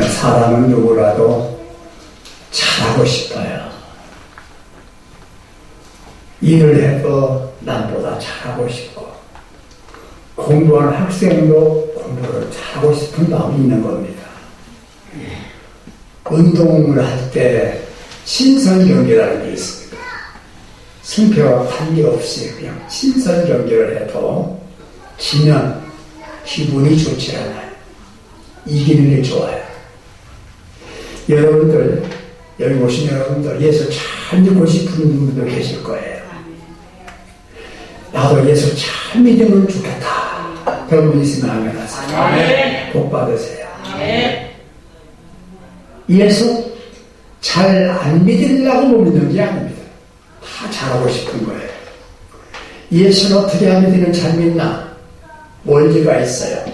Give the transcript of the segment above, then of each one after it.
사람은 누구라도 잘하고 싶어요. 일을 해도 남보다 잘하고 싶고, 공부하는 학생도 공부를 잘하고 싶은 마음이 있는 겁니다. 운동을 할 때 신선경기라는 게 있습니다. 승패와 관계없이 그냥 신선경기를 해도 지면 기분이 좋지 않아요. 이기는 게 좋아요. 여러분들, 여기 오신 여러분들 예수 잘 믿고 싶은 분들 계실 거예요. 나도 예수 잘 믿으면 좋겠다. 여러분 있으면 아멘 하세요. 복 받으세요. 예수 잘 안 믿으려고 못 믿는 게 아닙니다. 다 잘하고 싶은 거예요. 예수는 어떻게 하면 되는 잘 믿나? 원리가 있어요.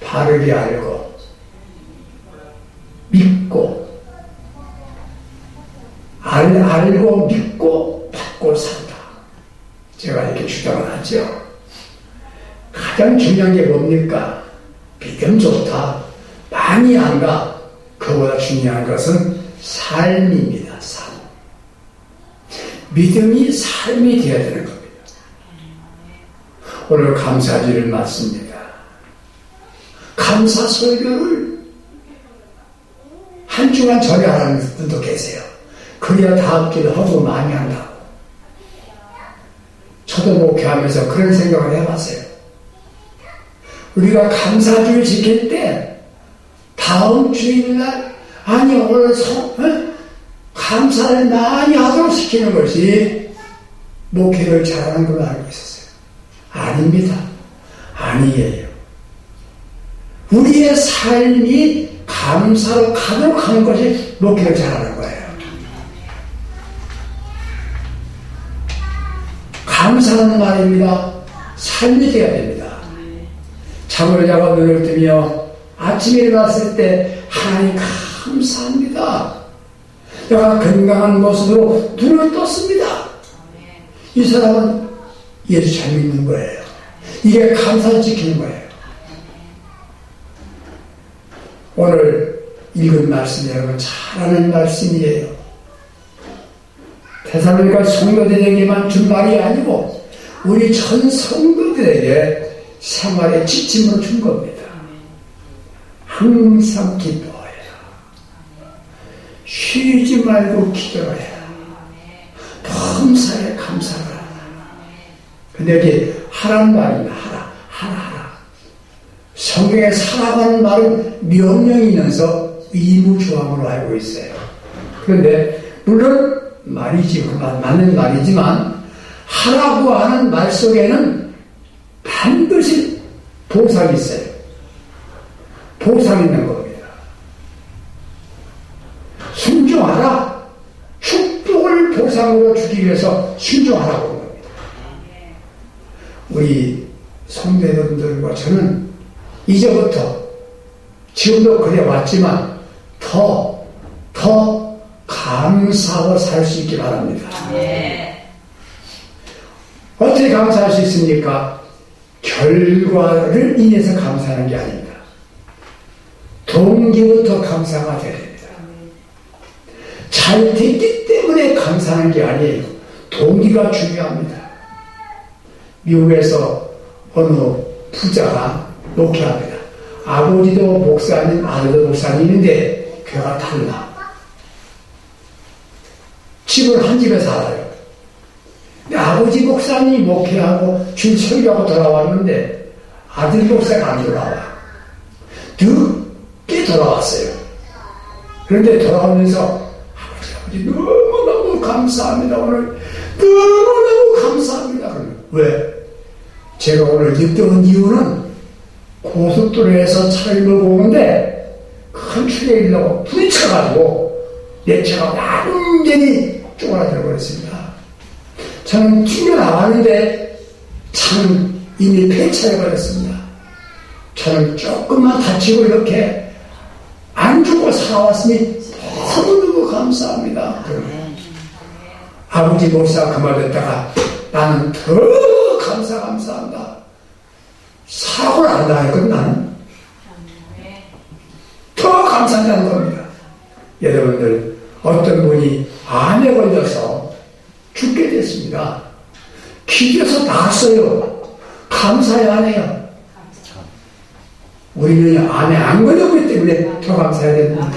바르게 알고 믿고 알고 믿고 받고 산다. 제가 이렇게 주장을 하죠. 가장 중요한 게 뭡니까? 믿음 좋다. 많이 안 가. 그보다 중요한 것은 삶입니다. 삶. 믿음이 삶이 되어야 되는 겁니다. 오늘 감사주를 맞습니다. 감사 설교를 한 주간 전에 하는 분도 계세요. 그래야 다음 주도 하고 많이 한다고. 저도 목회하면서 그런 생각을 해봤어요. 우리가 감사주를 지킬 때 다음 주일날 아니 오늘 감사를 많이 하도록 시키는 것이 목회를 잘하는 걸로 알고 있었어요. 아닙니다. 아니에요. 우리의 삶이 감사로 가도록 하는 것이 목회를 잘하는 거예요. 감사하는 말입니다. 삶이 되어야 됩니다. 잠을 자고 눈을 뜨며 아침에 일어났을 때 하나님 감사합니다. 내가 건강한 모습으로 눈을 떴습니다. 이 사람은 예수 잘 믿는 거예요. 이게 감사를 지키는 거예요. 오늘 읽은 말씀 여러분 잘 아는 말씀이에요. 데살로니가 성도들에게만 준 말이 아니고 우리 전 성도들에게 생활의 지침으로 준 겁니다. 항상 기뻐해라. 쉬지 말고 기도해라. 범사에 감사를 하라. 근데 여기 하란 말입니다. 하라. 성경에 살아가는 말은 명령이면서 의무조항으로 알고 있어요. 그런데 물론 맞는 말이지만 하라고 하는 말 속에는 반드시 보상이 있어요. 보상이 있는 겁니다. 순종하라. 축복을 보상으로 주기 위해서 순종하라고 하는 겁니다. 우리 성도님들과 저는 이제부터 지금도 그래 왔지만 더 감사하고 살 수 있기 바랍니다. 어떻게 감사할 수 있습니까? 결과를 인해서 감사하는 게 아닙니다. 동기부터 감사가 돼야 됩니다. 잘 됐기 때문에 감사하는 게 아니에요. 동기가 중요합니다. 미국에서 어느 부자가 목회합니다. 아버지도 목사님, 아들도 목사님인데 교회가 달라. 집을 한 집에 살아요. 근데 아버지 목사님이 목회하고 주일 설교하고 돌아왔는데 아들 목사가 안 돌아와요. 늦게 돌아왔어요. 그런데 돌아오면서 아버지 너무너무 감사합니다. 오늘 너무너무 감사합니다. 왜? 제가 오늘 늦게 온 이유는 고속도로에서 차를 몰고 오는데 큰 추위에 일려고 부딪혀가지고 내 차가 완전히 쪼그라들어 버렸습니다. 저는 튀겨나왔는데 차는 이미 폐차해버렸습니다. 저는 조금만 다치고 이렇게 안 죽고 살아왔으니 너무너무 감사합니다. 아버지 목사가 그 말 듣다가 나는 더 감사합니다. 사고를 안 당했거든 나는. 더 감사한다는 겁니다. 여러분들, 어떤 분이 암에 걸려서 죽게 됐습니다. 기도해서 나았어요. 감사해야 하네요. 우리는 암에 안 걸렸기 때문에 더 감사해야 됩니다.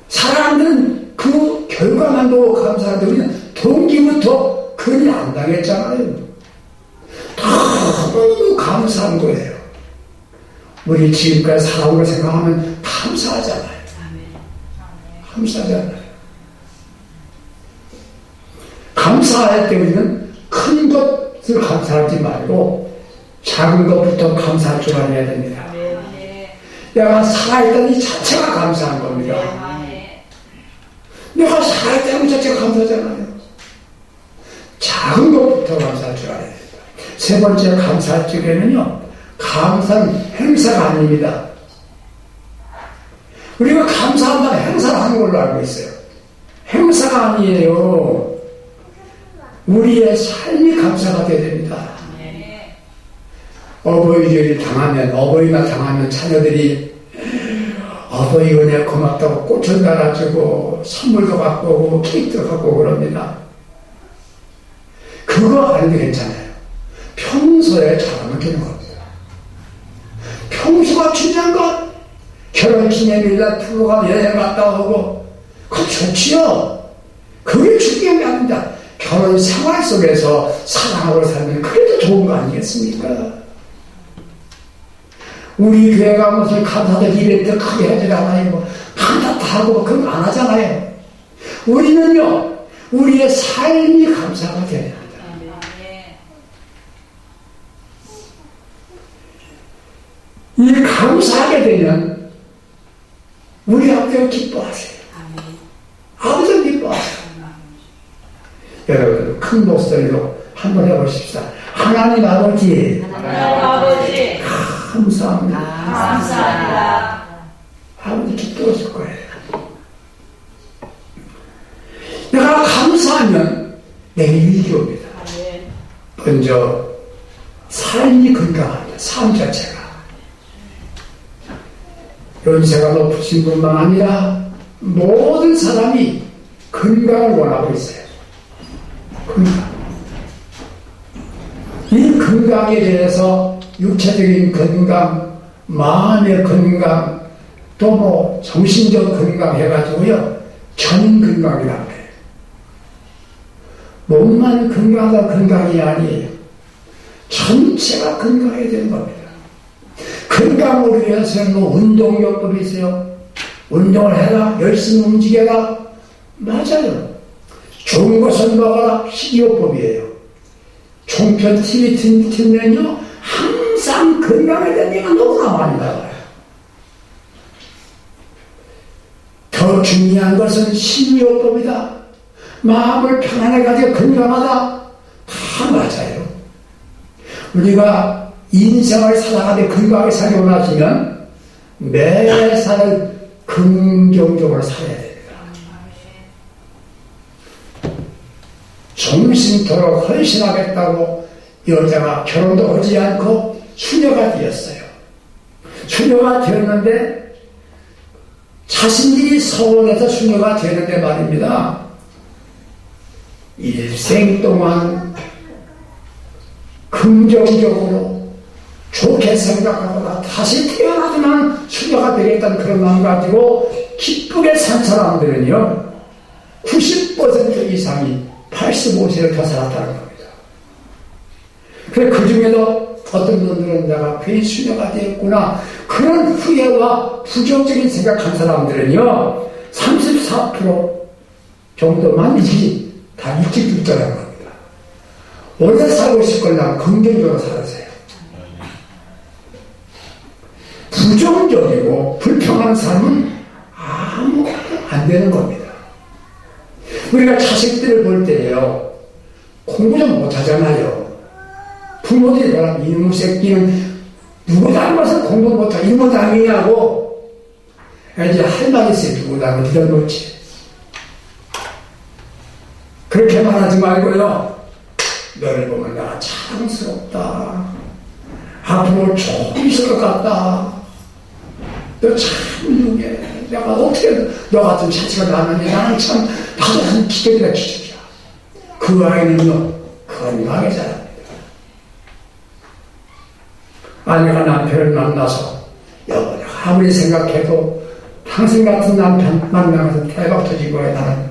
사람들은 그 결과만 보고 감사하는데 우리는 동기부터 그리 안 당했잖아요. 너무 감사한 거예요. 우리 지금까지 살아온 걸 생각하면 감사하잖아요. 감사하잖아요. 감사할 때 우리는 큰 것을 감사하지 말고 작은 것부터 감사할 줄 알아야 됩니다. 내가 살아있다는 이 자체가 감사한 겁니다. 내가 살아있다는 것 자체가 감사하잖아요. 작은 것부터 감사할 줄 알아야 됩니다. 세 번째 감사할 적에는요, 감사는 행사가 아닙니다. 우리가 감사한다는 행사를 하는 걸로 알고 있어요. 행사가 아니에요. 우리의 삶이 감사가 되어야 됩니다. 어버이절이 당하면, 어버이가 당하면 자녀들이 어버이 은혜 고맙다고 꽃을 달아주고 선물도 갖고 오고 케이크도 갖고 오고 그럽니다. 그거 아닌데 괜찮아요. 평소에 잘하면 되는 겁니다. 평소가 중요한 것, 결혼기념일날 부부가 여행 갔다 오고 그거 좋지요. 그게 중요한 게 아닙니다. 결혼 생활 속에서 사랑하고 살면 그게 더 좋은 거 아니겠습니까? 우리 교회가 무슨 감사절 이벤트 크게 하지 않아요. 뭐 감사 다 하고 그런 거 안 하잖아요. 우리는요, 우리의 삶이 감사가 되어야 합니다. 이 감사하게 되면 우리 아버지가 기뻐하세요. 아버지가 기뻐하세요. 여러분, 큰 목소리로 한번 해보십시다. 하나님 아버지, 감사합니다. 감사합니다. 아버지 기뻐하실 거예요. 내가 감사하면 내게 유익이 옵니다. 먼저 삶이 건강합니다. 삶 자체가. 연세가 높으신 분만 아니라 모든 사람이 건강을 원하고 있어요. 건강. 이 건강에 대해서 육체적인 건강, 마음의 건강, 또 뭐 정신적 건강 해가지고요, 전 건강이라고 해요. 몸만 건강하다 건강이 아니에요. 전체가 건강해야 되는 겁니다. 건강을 위해서는 뭐 운동요법이 있어요. 운동을 해라, 열심히 움직여라. 맞아요. 좋은 것을 먹어라, 식이요법이에요. 종편 TV 틀면요, 항상 건강에 대한 얘기가 너무나 많이 나와요. 더 중요한 것은 식이요법이다. 마음을 편안하게 가지고 건강하다. 다 맞아요. 우리가 인생을 살아가며 건강하게 살기 원하시면 매사를 긍정적으로 살아야 됩니다. 정신토록 헌신하겠다고 여자가 결혼도 하지 않고 수녀가 되었어요. 수녀가 되었는데 자신들이 서원해서 수녀가 되는데 말입니다. 일생 동안 긍정적으로 좋게 생각하다가 다시 태어나지만 수녀가 되겠다는 그런 마음 가지고 기쁘게 산 사람들은요, 90% 이상이 85세를 더 살았다는 겁니다. 그래, 그 중에도 어떤 분들은 내가 괜히 수녀가 되었구나, 그런 후회와 부정적인 생각한 사람들은요, 34% 정도만 다 일찍 죽더라는 겁니다. 오래 살고 싶을 날 긍정적으로 살아세요. 부정적이고 불평한 삶은 아무것도 안 되는 겁니다. 우리가 자식들을 볼 때요, 공부 좀 못하잖아요. 부모들이 뭐라, 이놈의 새끼는 누구 닮아서 공부 못하고 이놈의 닮이냐고. 이제 할 말이 있어요. 누구 닮아 들어놓지. 그렇게 말하지 말고요, 너를 보면 내가 자랑스럽다, 앞으로 좋은 있을 것 같다, 너 참 훌륭해. 내가 어떻게 너 같은 자식을 낳았느냐. 나는 참 받아서 기적이다 기적이야. 그 아이는요 건강하게 자랍니다. 아내가 남편을 만나서 여보 내가 아무리 생각해도 당신 같은 남편 만나서 대박 터진 거야. 나는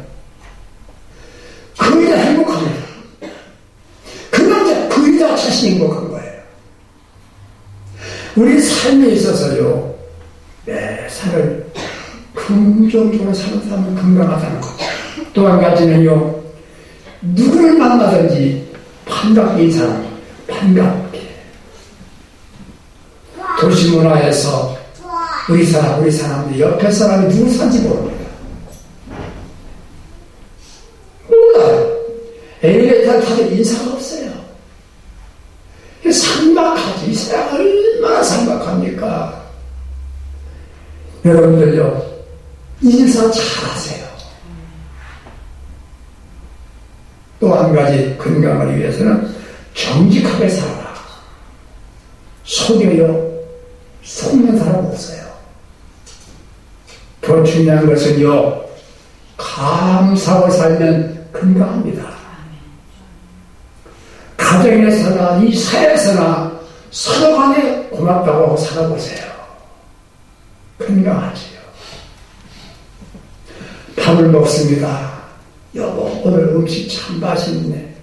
그 여자 행복합니다. 그 남자 그 여자 자신이 행복한 거예요. 우리 삶에 있어서요 내 삶을 긍정적으로 사는 사람은 건강하다는 거죠. 또 한 가지는요 누구를 만나든지 반갑게 사람 반갑게 도시문화에서 우리 사람들 옆에 사람이 누구 산지 모릅니다. 몰라요. 엘리베이터를 타도 인사가 없어요. 상박하지. 이 사람 얼마나 상박합니까? 여러분들요 인사 잘하세요. 또 한 가지 건강을 위해서는 정직하게 살아라. 속여요. 속는 사람 없어요. 더 중요한 것은요 감사하고 살면 건강합니다. 가정에서나 이 사회에서나 서로 간에 고맙다고 하고 살아보세요. 건강하지요. 밥을 먹습니다. 여보 오늘 음식 참 맛있네.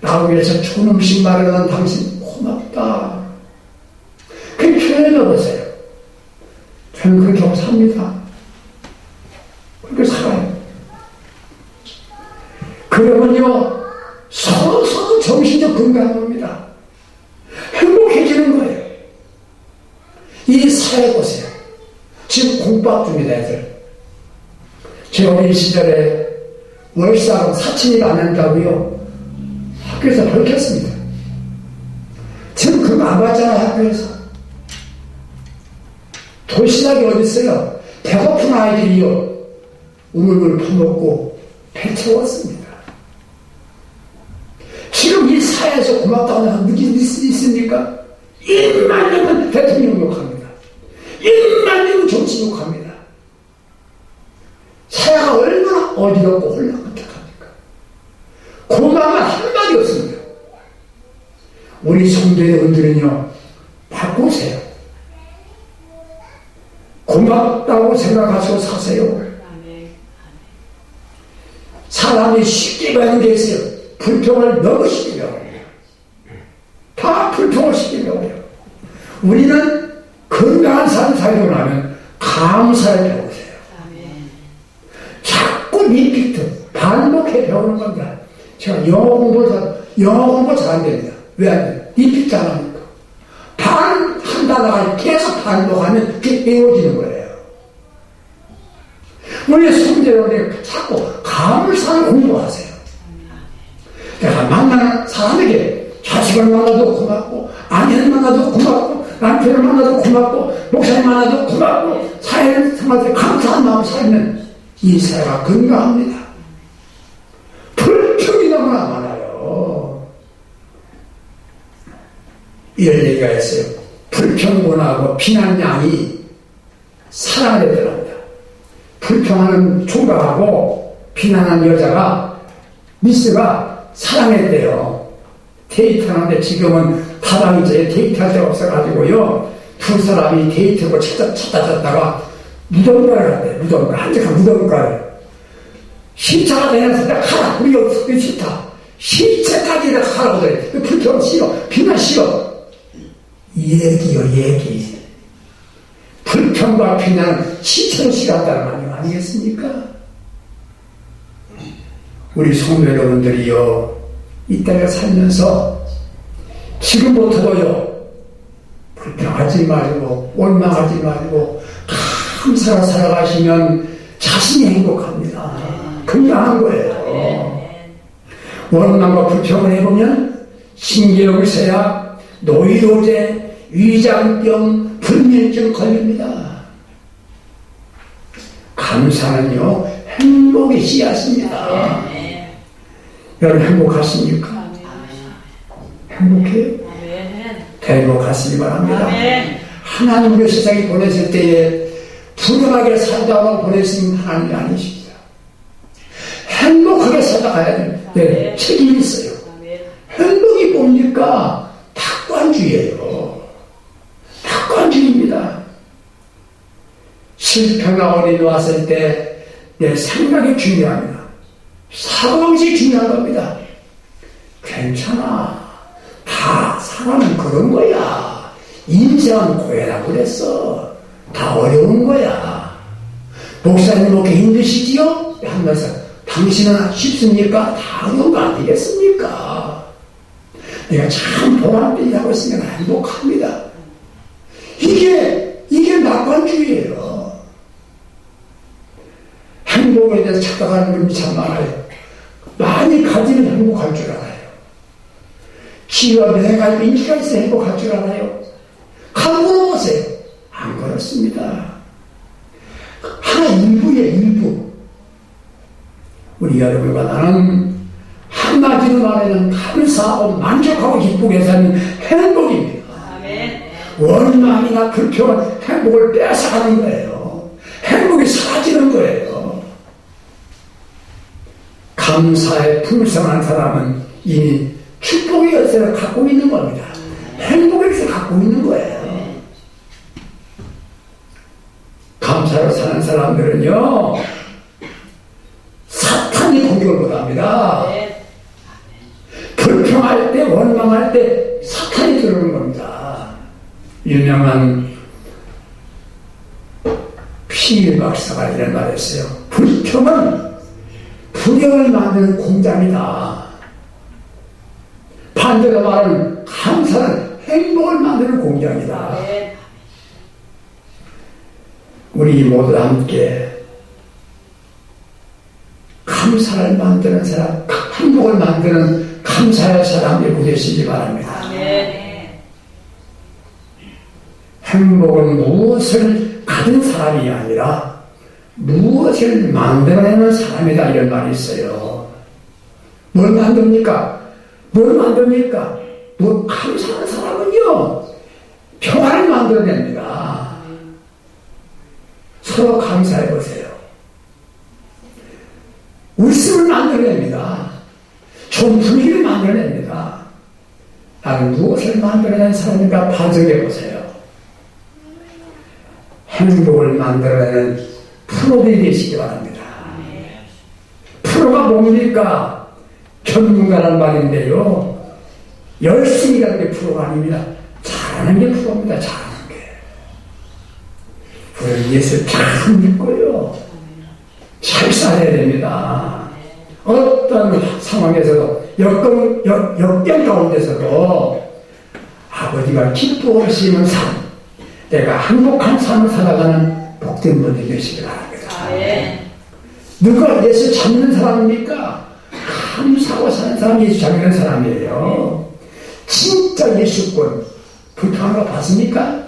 나를 위해서 좋은 음식 마련한 당신 고맙다. 그렇게 표현해보세요. 저는 그렇게 하고 삽니다. 그렇게 살아요. 그러면요 서로 정신적 건강합니다. 행복해지는 거예요. 이 사회 보세요. 지금 공부학 중이다 애들. 제 어린 시절에 월사로 사칭이 안 한다고요 학교에서 밝혔습니다. 지금 그거 안 받잖아요. 학교에서 도시락이 어디 있어요. 배고픈 아이들이요 우물물 퍼먹고 배 채웠습니다. 지금 이 사회에서 고맙다고 하는 분이 있습니까? 1만 명은 대통령 욕합니다. 1만 명은 정치 욕합니다. 사회가 얼마나 어지럽고 혼란한택합니까? 고마움은 한마디 없습니다. 우리 성도여러분들은요 바꾸세요. 고맙다고 생각하시고 사세요. 사람이 쉽게 가는 게 있어요. 불평을 너무 쉽게 배워요. 다 불평을 쉽게 배워요. 우리는 건강한 삶 살고 나면 감사를 배우세요. 자꾸 리피트 반복해 배우는 겁니다. 제가 영어 공부 잘 안 됩니다. 왜 안 돼요? 리피트 안 합니까? 한 단어가 계속 반복하면 그게 배워지는 거예요. 우리 성도여러분이 자꾸 감사를 공부하세요. 내가 만나는 사람에게 자식을 만나도 고맙고 아내를 만나도 고맙고 남편을 만나도 고맙고 목사님 만나도 고맙고 사회생활에 감사한 마음 살면 이 사회가 건강합니다. 불평이 너무나 많아요. 이런 얘기가 있어요. 불평문화하고 비난량이 사랑에 들어갑니다. 불평하는 총각하고 비난하는 여자가 미스가 사랑했대요. 데이트하는데 지금은 다방이제 데이트할 데가 없어가지고요 두 사람이 데이트하고 찾다가 무덤가를 갔대. 무덤가 한적한 무덤가를 시차가 되면서 내가 가라 우리 여기 싫다 시차까지 내가 가라고 그래. 불평 싫어 비난 싫어. 얘기 불평과 비난은 시체로 싫어한다는 말이 아니겠습니까? 우리 성도 여러분들이요 이 땅에 살면서 지금부터도요 불평하지 말고 원망하지 말고 감사로 살아가시면 자신이 행복합니다. 건강한 거예요. 원망과 불평을 해보면 신경쇠약, 노이로제, 위장병, 불면증 걸립니다. 감사는요 행복의 씨앗입니다. 여러분 행복하십니까? 행복해요? 행복하시기 바랍니다. 하나님을 세상에 보냈을 때에 불행하게 살다가 보내신 하나님이 아니십니다. 행복하게 살아가야 됩니다. 네, 책임이 있어요. 행복이 뭡니까? 탁관주의예요. 탁관주의입니다. 실패가 어린이 왔을 때 내 생각이 중요합니다. 사고방식이 중요한 겁니다. 괜찮아. 다 사람은 그런 거야. 인생은 고해라고 그랬어. 다 어려운 거야. 목사님 뭐 힘드시지요? 하면서 당신은 쉽습니까? 다 어려운 거 아니겠습니까? 내가 참 보람된 일하고 있으면 행복합니다. 이게 낙관주의예요. 행복에 대해서 착각하는 분이 참 많아요. 많이 가지면 행복할 줄 알아요. 기업에 가지고 인기가 있어 행복할 줄 알아요. 한번 물어보세요. 안 그렇습니다. 하나 일부예요, 일부. 우리 여러분과 나는 한마디로 말하면 감사하고 만족하고 기쁘게 사는 행복입니다. 원망이나 불평은 행복을 뺏어가는 거예요. 행복이 사라지는 거예요. 감사에 풍성한 사람은 이미 축복의 열쇠를 갖고 있는 겁니다. 행복의 열쇠를 갖고 있는 거예요. 감사로 사는 사람들은요, 사탄이 공격을 못합니다. 불평할 때, 원망할 때 사탄이 들어오는 겁니다. 유명한 피일 박사가 이런 말을 했어요. 불평은 불행을 만드는 공장이다. 반대로 말하는 감사는 행복을 만드는 공장이다. 우리 모두 함께 감사를 만드는 사람, 행복을 만드는 감사의 사람이 되시기 바랍니다. 행복은 무엇을 가진 사람이 아니라 무엇을 만들어내는 사람이다, 이런 말이 있어요. 뭘 만듭니까? 뭘 만듭니까? 뭐 감사하는 사람은요, 평화를 만들어냅니다. 서로 감사해 보세요. 웃음을 만들어냅니다. 좋은 분위기를 만들어냅니다. 나는 무엇을 만들어낸 사람인가 반성해 보세요. 행복을 만들어내는 프로들이 되시기 바랍니다. 프로가 뭡니까? 전문가란 말인데요, 열심히 하는 게 프로가 아닙니다. 잘하는 게 프로입니다. 잘하는 게. 우리는 예수 잘 믿고요, 잘 살아야 됩니다. 어떤 상황에서도 역경 가운데서도 아버지가 기뻐하시는 삶, 내가 행복한 삶을 살아가는 복된 분이 되시기 바랍니다. 누가 예수 잡는 사람입니까? 감사하고 사는 사람이 예수 잡는 사람이에요. 진짜 예수권 불평한 거 봤습니까?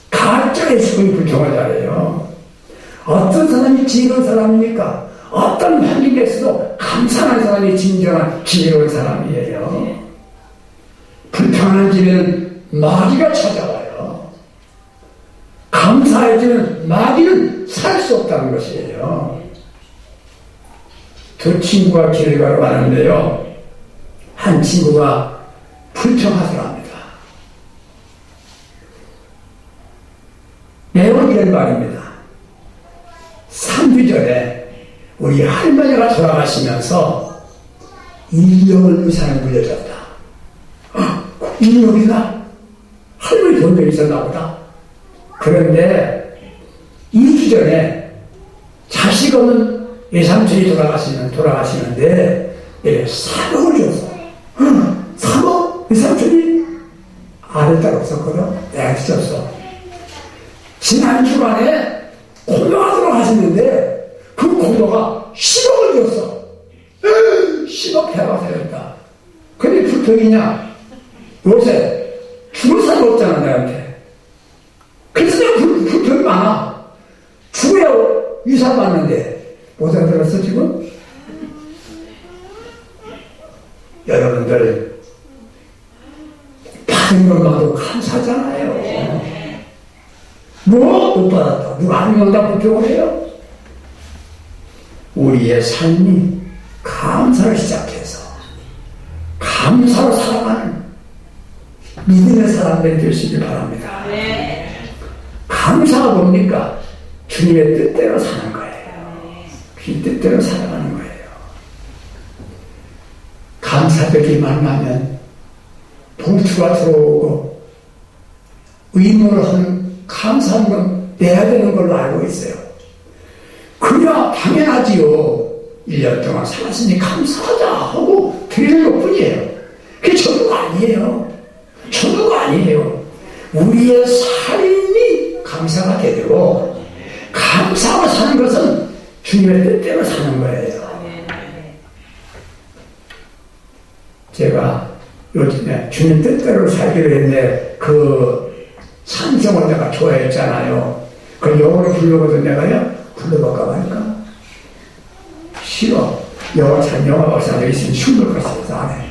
가짜 예수권이 불평을 잘해요. 어떤 사람이 지혜로운 사람입니까? 어떤 환경에서도 감사한 사람이 진정한 지혜로운 사람이에요. 불평하는 집에는 마귀가 찾아와요. 감사해지는 마귀는 살 수 없다는 것이에요. 두 친구가 길을 걸어가는데요, 한 친구가 불평하더랍니다. 매우 이런 말입니다. 3주 전에 우리 할머니가 돌아가시면서 일용을 의사를 물려줬다. 일용이나? 할머니 본 적이 있었나 보다. 그런데 2주 전에 자식 없는 외삼촌이 돌아가시는데, 예, 3억을 줬어. 3억? 외삼촌이 아들 딸 없었거든. 내가 줬어. 지난 주간에 고모가 돌아가셨는데 그 고모가 10억을 줬어. 10억 해봐서였다. 근데 불평이냐? 요새 죽을 사람 없잖아, 나한테. 그래서 내가 불평이 많아. 죽어야 유산 받는데 못 알아들었어 지금? 여러분들 받은 것만도 감사하잖아요. 못 받았다. 누가 아니면 응답을 표현해요? 우리의 삶이 감사를 시작해서 감사로 살아가는 믿음의 사람들이 되시길 바랍니다. 감사가 뭡니까? 주님의 뜻대로 사는 거예요. 그 뜻대로 살아가는 거예요. 감사벽이 만나면 봉투가 들어오고 의무를 하는 감사하는 내야 되는 걸로 알고 있어요. 그래야 당연하지요. 1년 동안 살았으니 감사하자 하고 드리는 것 뿐이에요. 그게 전부가 아니에요. 전부가 아니에요. 우리의 삶이 감사가 되도록 감사하고 사는 것은 주님의 뜻대로 사는 거예요. 제가 요즘에 주님 뜻대로 살기로 했는데 그 찬송을 내가 좋아했잖아요. 그 영어로 부르거든 내가요. 불러볼까 말까? 싫어. 영어 찬영어 박사가 있으면 춤을 갔어요. 안 해.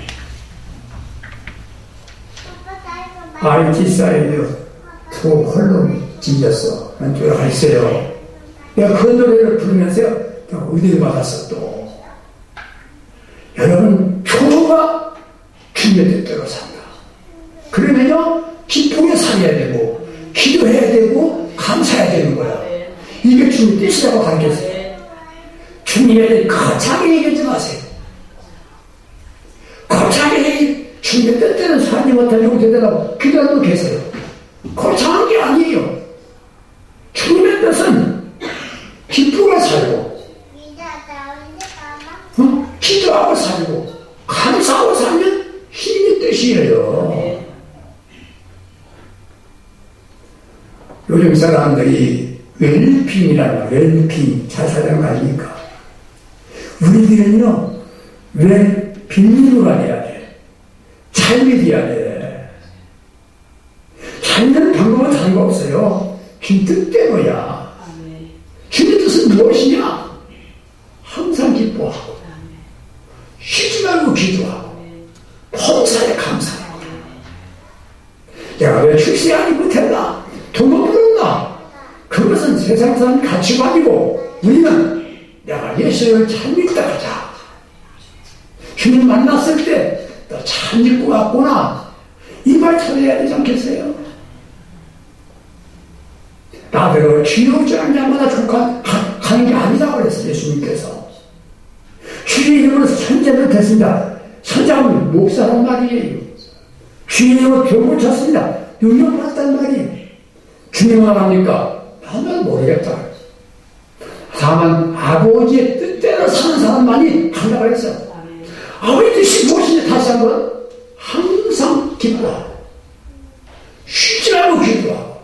I decided to 홀로 찔렸어. 난 들어가 있어요. 내가 그 노래를 부르면서 의대를 받았어 또. 여러분 표가 주님의 뜻대로 산다. 그러면요 기쁘게 살아야 되고 기도해야 되고 감사해야 되는 거야. 이게 주님의 뜻이라고 가르쳤어요. 주님의 뜻 거창하게 얘기하지 마세요. 거창하게 주님의 뜻대로 살지 못하려고 대답하고 기도하는 분 계세요. 거창한 게 아니에요. 주님의 뜻은 기쁘게 살고 기도하고 살고 감사하고 살면 힘의 뜻이에요. 요즘 사람들이 웰빙이라는 말, 웰빙 잘 살아가는 거 아닙니까? 우리들은요 왜 빈민우가 돼야 돼? 삶이 돼야 돼. 살는 방법은 다른 거 없어요. 주님 뜻대로야. 주님 뜻은 무엇이냐? 항상 기뻐하고 쉬지 말고 기도하고 범사에 감사하고. 내가 왜 출세하지 못했나? 돈 못 벌었나? 그것은 세상 사람 가치관이고 우리는 내가 예수를 잘 믿다 가자. 주님 만났을 때 너 잘 믿고 왔구나. 이 말 찾아야 되지 않겠어요? 나더러 주역전한 자마다 가는 게 아니라고 그랬어요. 예수님께서. 주의 이름으로 선제를 됐습니다. 선장은 목사란 말이에요. 주의 이름으로 병을 쳤습니다. 능력받았단 말이에요. 주님은 합니까? 나는 모르겠다. 다만 아버지의 뜻대로 사는 사람만이 간다고 그랬어요. 아버지 뜻이 무엇인지 다시 한번 항상 기뻐하고 쉬지 말고 기도하고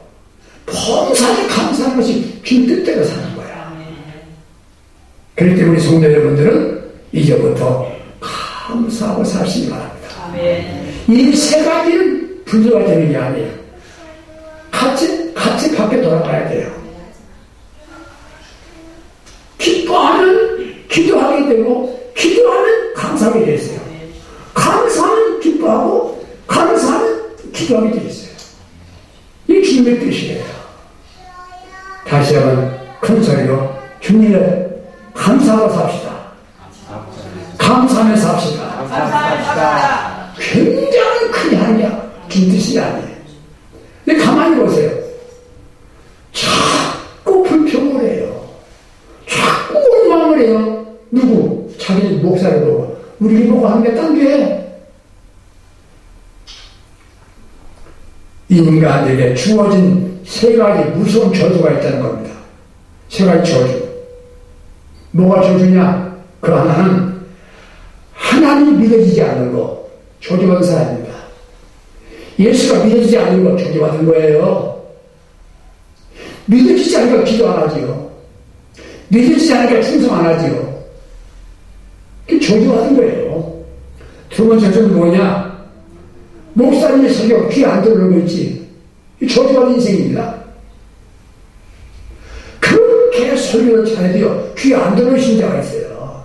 범사에 감사하는 것이 주님 뜻대로 사는 거야. 그렇기 때문에 우리 성도 여러분들은 이제부터 감사하고 사시기 바랍니다. 이 세 가지는 분류가 되는 게 아니에요. 같이 밖에 돌아가야 돼요. 기뻐하면 기도하게 되고 기도하면 감사하게 되어 있어요. 감사하면 기뻐하고 감사하면 기도하게 되어 있어요. 이게 주님의 뜻이에요. 다시 한번 큰 소리로 주님을 감사하고 삽시다. 감사하면서 삽시다. 감사합니다. 굉장히 크게 하는 게 긴 뜻이 아니에요. 근데 가만히 보세요. 자꾸 불평을 해요. 자꾸 원망을 해요. 누구? 자기 목사를 보고. 우리 보고 하는 게 딴 게. 인간에게 주어진 세 가지 무서운 저주가 있다는 겁니다. 세 가지 저주. 뭐가 저주냐? 그 하나는 하나님이 믿어지지 않는 거. 저주받은 사람입니다. 예수가 믿어지지 않는 거 저주받은 거예요. 믿어지지 않으니까 기도 안 하지요. 믿어지지 않으니까 충성 안 하지요. 그게 저주받은 거예요. 두 번째 저주는 뭐냐? 목사님의 설교 귀 안 들어오는 거 있지. 이 저주받은 인생입니다. 그렇게 설교를 잘해도요 귀 안 들어오신 자가 있어요.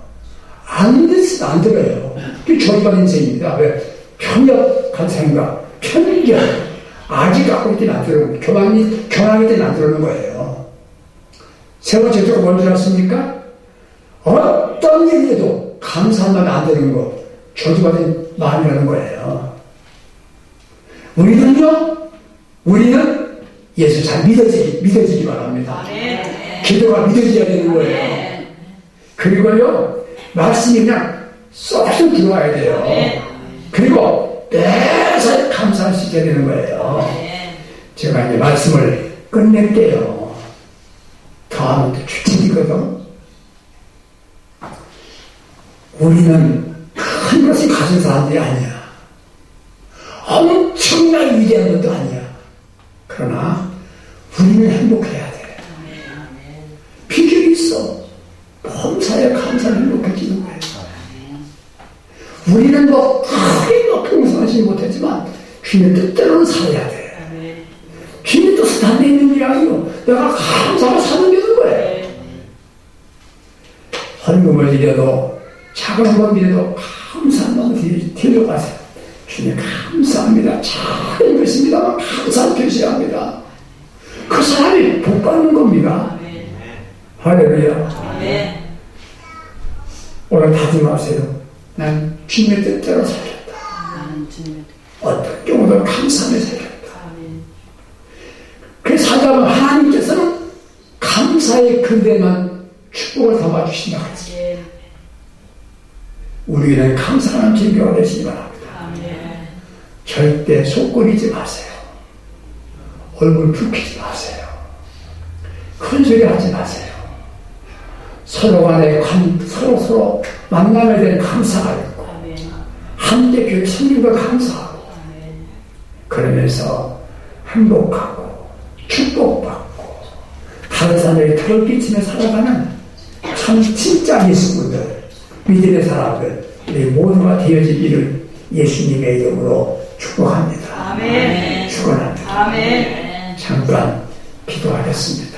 안 들어요. 그게 저주받은 인생입니다. 왜? 편협한 생각, 편견, 아기 갖고 있지는 안 들어오는 교만이 때는 안 들어오는 거예요. 세 번째 가 뭔지 아십니까? 어떤 일에도 감사하면 안 되는 거, 저주받은 마음이라는 거예요. 우리는 예수 잘 믿어지기 바랍니다. 기도가 믿어져야 되는 거예요. 그리고요, 말씀이 그냥 쏙쏙 들어와야 돼요. 그리고 매사 감사할 수 있게 되는 거예요. 제가 이제 말씀을 끝낼게요. 다음은 또 추측이거든. 우리는 큰 것을 가진 사람들이 아니야. 엄청나게 위대한 것도 아니야. 그러나 우리는 행복해야 돼. 비결이 있어. 범사에 감사를 행복해지는 거예요. 우리는 크게 풍성하지 못했지만 주님의 뜻대로는 살아야 돼. 주님의 뜻을 다 내는 게 아니고 내가 감사가 사는 게 되는 거예요. 헌금을 드려도 작은 헌금이라도 감사한 마음을 드려가세요. 주님 감사합니다. 작은 것입니다만 감사를 표시합니다. 그 사람이 복 받는 겁니다. 할렐루야. 오늘 다짐하세요. 난 주님의 뜻대로 살겠다. 어떤 경우도 감사하며 살겠다. 그래서 살다가 하나님께서는 감사의 근대만 축복을 담아주신다 그랬어요. 우리는 감사하는 즐겨가 되시기 바랍니다. 절대 속거리지 마세요. 얼굴 붉히지 마세요. 큰 소리 하지 마세요. 서로 간에 서로 만남에 대한 감사가 있고 함께 교회 섬김과 감사하고 그러면서 행복하고 축복받고 다른 사람에게 털을 끼치며 살아가는 참 진짜 예수분들, 믿음의 사람들 우리 모두가 되어지기를 예수님의 이름으로 축복합니다. 축원합니다. 잠깐 기도하겠습니다.